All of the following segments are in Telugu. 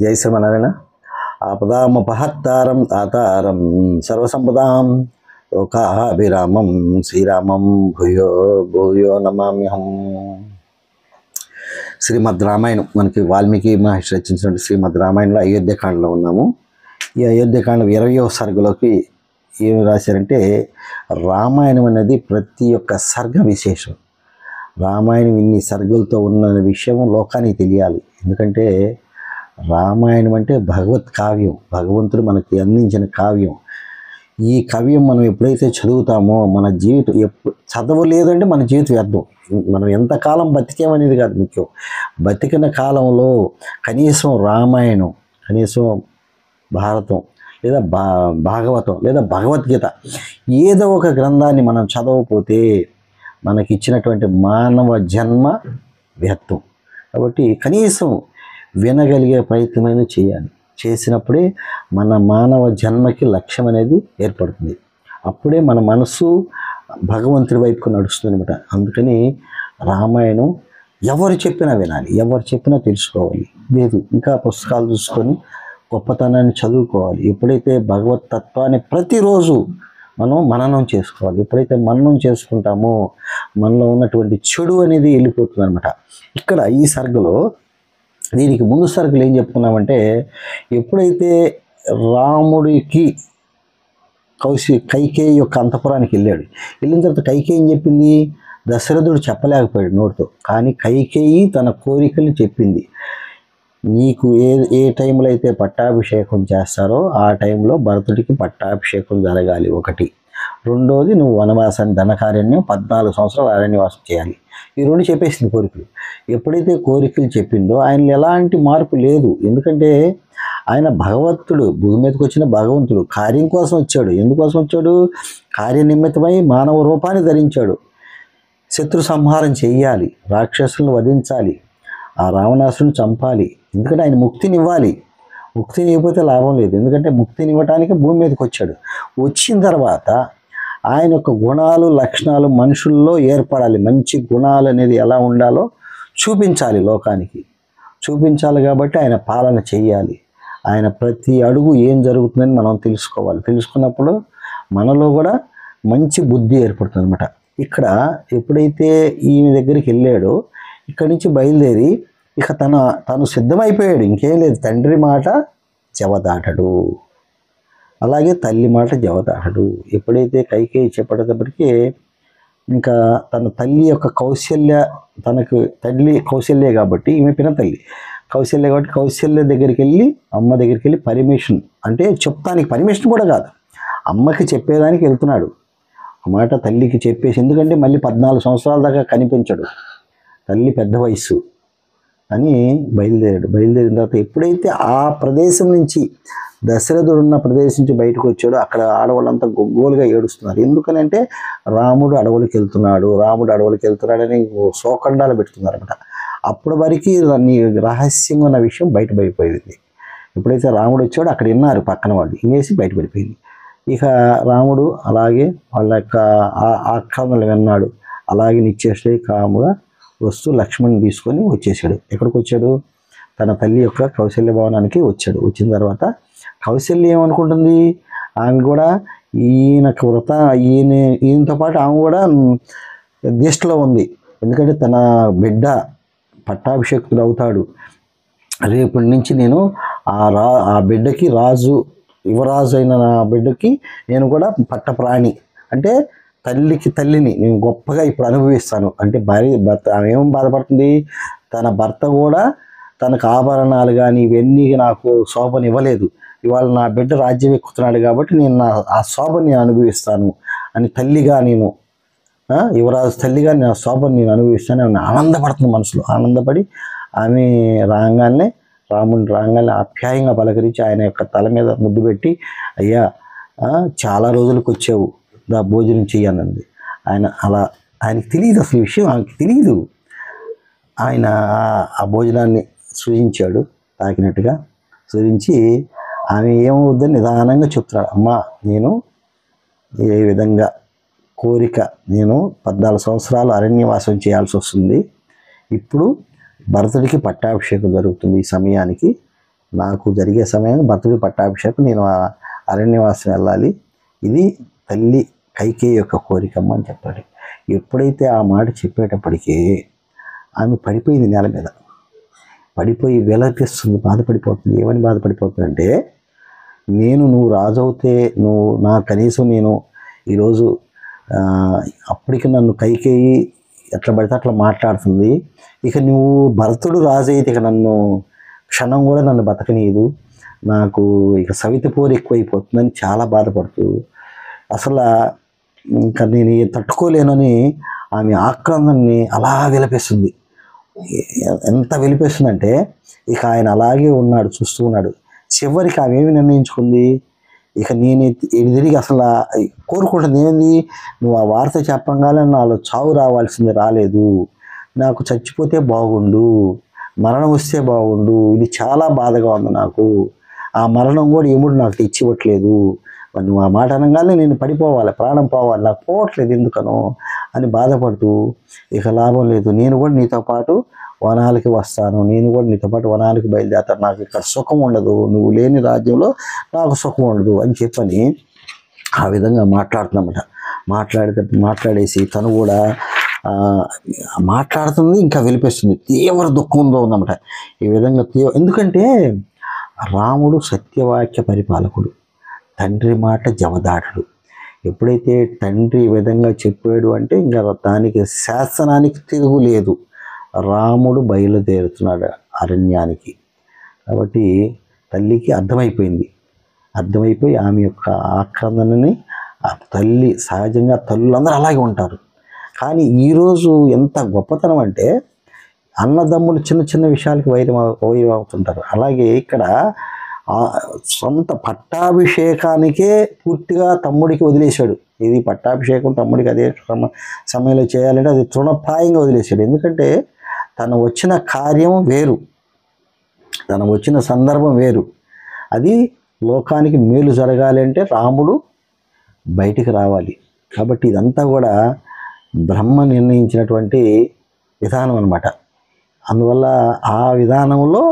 జై శ్రీమన్నారాయణ. ఆపదామపహత్తారం తాతారం సర్వసంపదాం లోకాభిరామం శ్రీరామం భూయో భూయో నమామ్యహం. శ్రీమద్ రామాయణం, మనకి వాల్మీకి మహర్షి రచించినటువంటి శ్రీమద్ రామాయణంలో అయోధ్యకాండలో ఉన్నాము. ఈ అయోధ్యకాండం 20వ సర్గలోకి ఏమి రాశారంటే, రామాయణం అనేది ప్రతి ఒక్క సర్గ విశేషం. రామాయణం ఇన్ని సర్గలతో ఉన్న విషయం లోకానికి తెలియాలి. ఎందుకంటే రామాయణం అంటే భగవత్ కావ్యం, భగవంతుడు మనకి అందించిన కావ్యం. ఈ కావ్యం మనం ఎప్పుడైతే చదువుతామో మన జీవితం చదవలేదంటే మన జీవితం వ్యర్థం. మనం ఎంతకాలం బతికేమనేది కాదు ముఖ్యం, బతికిన కాలంలో కనీసం రామాయణం, కనీసం భారతం లేదా భాగవతం లేదా భగవద్గీత ఏదో ఒక గ్రంథాన్ని మనం చదవకపోతే మనకి ఇచ్చినటువంటి మానవ జన్మ వ్యర్థం. కాబట్టి కనీసం వినగలిగే ప్రయత్నమైన చేయాలి. చేసినప్పుడే మన మానవ జన్మకి లక్ష్యం అనేది ఏర్పడుతుంది. అప్పుడే మన మనసు భగవంతుడి వైపుకు నడుస్తుంది అనమాట. అందుకని రామాయణం ఎవరు చెప్పినా వినాలి, ఎవరు చెప్పినా తెలుసుకోవాలి. లేదు ఇంకా పుస్తకాలు చూసుకొని గొప్పతనాన్ని చదువుకోవాలి. ఎప్పుడైతే భగవత్ తత్వాన్ని ప్రతిరోజు మనం మననం చేసుకోవాలి. ఎప్పుడైతే మననం చేసుకుంటామో మనలో ఉన్నటువంటి చెడు అనేది వెళ్ళిపోతుంది అనమాట. ఇక్కడ ఈ సర్గలో దీనికి ముందు సర్గలు ఏం చెప్పుకున్నామంటే, ఎప్పుడైతే రాముడికి కైకేయి యొక్క అంతఃపురానికి వెళ్ళిన తర్వాత కైకేయి ఏం చెప్పింది, దశరథుడు చెప్పలేకపోయాడు నోటితో, కానీ కైకేయి తన కోరికల్ని చెప్పింది. నీకు ఏ టైంలో అయితే పట్టాభిషేకం చేస్తారో ఆ టైంలో భరతుడికి పట్టాభిషేకం జరగాలి ఒకటి. రెండోది, నువ్వు వనవాసాన్ని ధనకార్యాన్ని 14 సంవత్సరాలు అరణ్యవాసం చేయాలి. ఈ రెండు చెప్పేసింది కోరికలు. ఎప్పుడైతే కోరికలు చెప్పిందో ఆయన ఎలాంటి మార్పు లేదు. ఎందుకంటే ఆయన భగవంతుడు, భూమి మీదకి వచ్చిన భగవంతుడు కార్యం కోసం వచ్చాడు. ఎందుకోసం వచ్చాడు? కార్యనిమిత్తమై మానవ రూపాన్ని ధరించాడు. శత్రు సంహారం చెయ్యాలి, రాక్షసులను వధించాలి, ఆ రావణాసురుని చంపాలి. ఎందుకంటే ఆయన ముక్తిని ఇవ్వాలి. ముక్తిని ఇవ్వకపోతే లాభం లేదు. ఎందుకంటే ముక్తిని ఇవ్వటానికి భూమి మీదకి వచ్చాడు. వచ్చిన తర్వాత ఆయన యొక్క గుణాలు లక్షణాలు మనుషుల్లో ఏర్పడాలి. మంచి గుణాలు అనేది ఎలా ఉండాలో చూపించాలి, లోకానికి చూపించాలి. కాబట్టి ఆయన పాలన చెయ్యాలి. ఆయన ప్రతి అడుగు ఏం జరుగుతుందని మనం తెలుసుకోవాలి. తెలుసుకున్నప్పుడు మనలో కూడా మంచి బుద్ధి ఏర్పడుతుంది అనమాట. ఇక్కడ ఎప్పుడైతే ఈమె దగ్గరికి వెళ్ళాడో ఇక్కడి నుంచి బయలుదేరి ఇక తను సిద్ధమైపోయాడు. ఇంకేం లేదు, తండ్రి మాట జవదాటడు, అలాగే తల్లి మాట జవదాటడు. ఎప్పుడైతే కైకేయి చెప్పేటప్పటికీ ఇంకా తన తల్లి యొక్క తనకు తల్లి కౌశల్య కాబట్టి ఈమె పిన తల్లి కౌశల్య కాబట్టి కౌశల్య దగ్గరికి వెళ్ళి, అమ్మ దగ్గరికి వెళ్ళి పర్మిషన్ అంటే చెప్తానికి, పర్మిషన్ కూడా కాదు, అమ్మకి చెప్పేదానికి వెళ్తున్నాడు. ఆ మాట తల్లికి చెప్పేసి, ఎందుకంటే మళ్ళీ 14 సంవత్సరాల దాకా కనిపించడు, తల్లి పెద్ద వయసు అని బయలుదేరాడు. బయలుదేరిన తర్వాత ఎప్పుడైతే ఆ ప్రదేశం నుంచి, దశరథుడు ఉన్న ప్రదేశం నుంచి బయటకు వచ్చాడో అక్కడ ఆడవాళ్ళంతా గొగ్గోలుగా ఏడుస్తున్నారు. ఎందుకనంటే రాముడు అడవులకు వెళ్తున్నాడని శోకండాలు పెడుతున్నారు అనమాట. అప్పటి వరకు రహస్యంగా ఉన్న విషయం బయటపడిపోయింది. ఎప్పుడైతే రాముడు వచ్చాడో అక్కడ విన్నారు పక్కన వాళ్ళు, ఇంకేసి బయటపడిపోయింది. ఇక రాముడు అలాగే వాళ్ళ యొక్క ఆక్రమణలు విన్నాడు. అలాగే నిశ్చేష్ట కాముగా వస్తూ లక్ష్మణ్ని తీసుకొని వచ్చేసాడు. ఎక్కడికి వచ్చాడు? తన తల్లి యొక్క కౌశల్య భవనానికి వచ్చాడు. వచ్చిన తర్వాత కౌశల్య ఏమనుకుంటుంది, ఆమె కూడా ఈయనతో పాటు ఆమె కూడా దీక్షలో ఉంది. ఎందుకంటే తన బిడ్డ పట్టాభిషేకుడు అవుతాడు. రేపటి నుంచి నేను ఆ బిడ్డకి యువరాజు అయిన నా బిడ్డకి నేను కూడా పట్టప్రాణి, అంటే తల్లిని నేను గొప్పగా ఇప్పుడు అనుభవిస్తాను. అంటే భర్త ఆమె ఏం బాధపడుతుంది, తన భర్త కూడా తనకు ఆభరణాలు కానీ ఇవన్నీ నాకు శోభను ఇవ్వలేదు, ఇవాళ నా బిడ్డ రాజ్యం ఎక్కుతున్నాడు కాబట్టి నేను ఆ శోభను నేను అనుభవిస్తాను అని తల్లిగా, నేను యువరాజు తల్లిగా నేను ఆ శోభను నేను అనుభవిస్తాను అని ఆనందపడుతుంది. మనసులో ఆనందపడి ఆమె రాముని రాగానే ఆప్యాయంగా పలకరించి ఆయన యొక్క తల మీద ముద్దు పెట్టి, అయ్యా చాలా రోజులకు వచ్చావు, దా భోజనం చెయ్యనంది. ఆయనకి తెలియదు అసలు విషయం, ఆమెకి తెలియదు. ఆయన ఆ భోజనాన్ని సృజించాడు, తాకినట్టుగా సృజించి ఆమె ఏమవుద్దని నిదానంగా చెప్తున్నాడు. అమ్మా, నేను ఏ విధంగా కోరిక, నేను 14 సంవత్సరాలు అరణ్యవాసం చేయాల్సి వస్తుంది. ఇప్పుడు భరతుడికి పట్టాభిషేకం జరుగుతుంది. ఈ సమయానికి నాకు జరిగే సమయం భరతుడి పట్టాభిషేకం, నేను అరణ్యవాసం వెళ్ళాలి, ఇది తల్లి కైకేయి యొక్క కోరికమ్మ అని చెప్పాడు. ఎప్పుడైతే ఆ మాట చెప్పేటప్పటికీ ఆమె పడిపోయింది, నేల మీద పడిపోయి విలపిస్తుంది, బాధపడిపోతుంది. ఏమని బాధపడిపోతుందంటే, నువ్వు రాజు అవుతే కనీసం నేను ఈరోజు అప్పటికి నన్ను కైకేయి ఎట్లా పడితే అట్లా మాట్లాడుతుంది, ఇక నువ్వు భరతుడు రాజు అయితే ఇక నన్ను క్షణం కూడా నన్ను బతకనీయదు, నాకు ఇక సవిత పోరు ఎక్కువైపోతుందని చాలా బాధపడుతూ అసలు ఇంకా నేను తట్టుకోలేనని ఆమె ఆక్రందనని అలా విలపిస్తుంది. ఎంత విలిపిస్తుందంటే ఇక ఆయన అలాగే ఉన్నాడు, చూస్తూ ఉన్నాడు. చివరికి ఆమె ఏమి నిర్ణయించుకుంది, ఇక నేను తిరిగి అసలు కోరుకుంటుంది ఏంది, నువ్వు ఆ వార్త చెప్పగానే నాలో చావు రావాల్సింది రాలేదు, నాకు చచ్చిపోతే బాగుండు, మరణం వస్తే బాగుండు, ఇది చాలా బాధగా ఉంది నాకు, ఆ మరణం కూడా ఎముడు నాకు తెచ్చివ్వట్లేదు, నువ్వు ఆ మాట అనగానే నేను పడిపోవాలి, ప్రాణం పోవాలి, నాకు పోవట్లేదు ఎందుకనో అని బాధపడుతూ ఇక లాభం లేదు, నేను కూడా నీతో పాటు వనాలకి వస్తాను, నేను కూడా నీతో పాటు వనాలకి బయలుదేరుతాను, నాకు ఇక్కడ సుఖం ఉండదు, నువ్వు లేని రాజ్యంలో నాకు సుఖం ఉండదు అని చెప్పని ఆ విధంగా మాట్లాడుతున్నమాట. మాట్లాడేసి తను కూడా మాట్లాడుతుంది, ఇంకా విలిపిస్తుంది, తీవ్ర దుఃఖంలో ఉందన్నమాట. ఈ విధంగా ఎందుకంటే రాముడు సత్యవాక్య పరిపాలకుడు, తండ్రి మాట జవదాటుడు. ఎప్పుడైతే తండ్రి ఈ విధంగా చెప్పాడు అంటే ఇంకా దానికి శాసనానికి తిరుగులేదు. రాముడు బయలుదేరుతున్నాడు అరణ్యానికి. కాబట్టి తల్లికి అర్థమైపోయి ఆమె యొక్క ఆక్రందనని తల్లి, సహజంగా తల్లులందరూ అలాగే ఉంటారు. కానీ ఈరోజు ఎంత గొప్పతనం అంటే అన్నదమ్ములు చిన్న చిన్న విషయాలకి వైరం అవుతుంటారు. అలాగే ఇక్కడ సొంత పట్టాభిషేకానికే పూర్తిగా తమ్ముడికి వదిలేశాడు. ఇది పట్టాభిషేకం తమ్ముడికి అదే సమయంలో చేయాలంటే అది తృణప్రాయంగా వదిలేశాడు. ఎందుకంటే తను వచ్చిన కార్యం వేరు, తను వచ్చిన సందర్భం వేరు. అది లోకానికి మేలు జరగాలి అంటే రాముడు బయటికి రావాలి. కాబట్టి ఇదంతా కూడా బ్రహ్మ నిర్ణయించినటువంటి విధానం అన్నమాట. అందువల్ల ఆ విధానంలో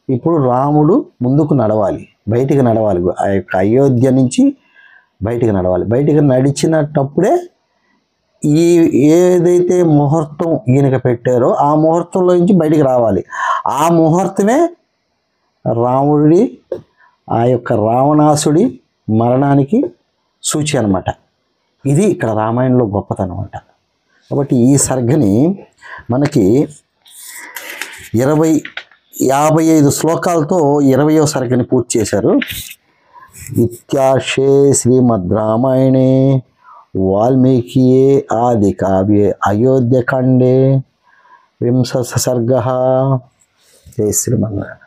ఇప్పుడు రాముడు ముందుకు నడవాలి, బయటికి నడవాలి, ఆ యొక్క అయోధ్య నుంచి బయటికి నడవాలి. బయటికి నడిచినప్పుడే ఏదైతే ముహూర్తం ఈయనకి పెట్టారో ఆ ముహూర్తంలో నుంచి బయటికి రావాలి. ఆ ముహూర్తమే రాముడి ఆ యొక్క రావణాసుడి మరణానికి సూచి అన్నమాట. ఇది ఇక్కడ రామాయణంలో గొప్పతనం అన్నమాట. కాబట్టి ఈ సర్గని మనకి 55 శ్లోకాలతో 20వ సర్గని పూర్తి చేశారు. ఇత్యార్షే శ్రీమద్ రామాయణే వాల్మీకియే ఆది కావ్యే అయోధ్యకాండే 20 సర్గ. జై శ్రీమన్నారాయణ.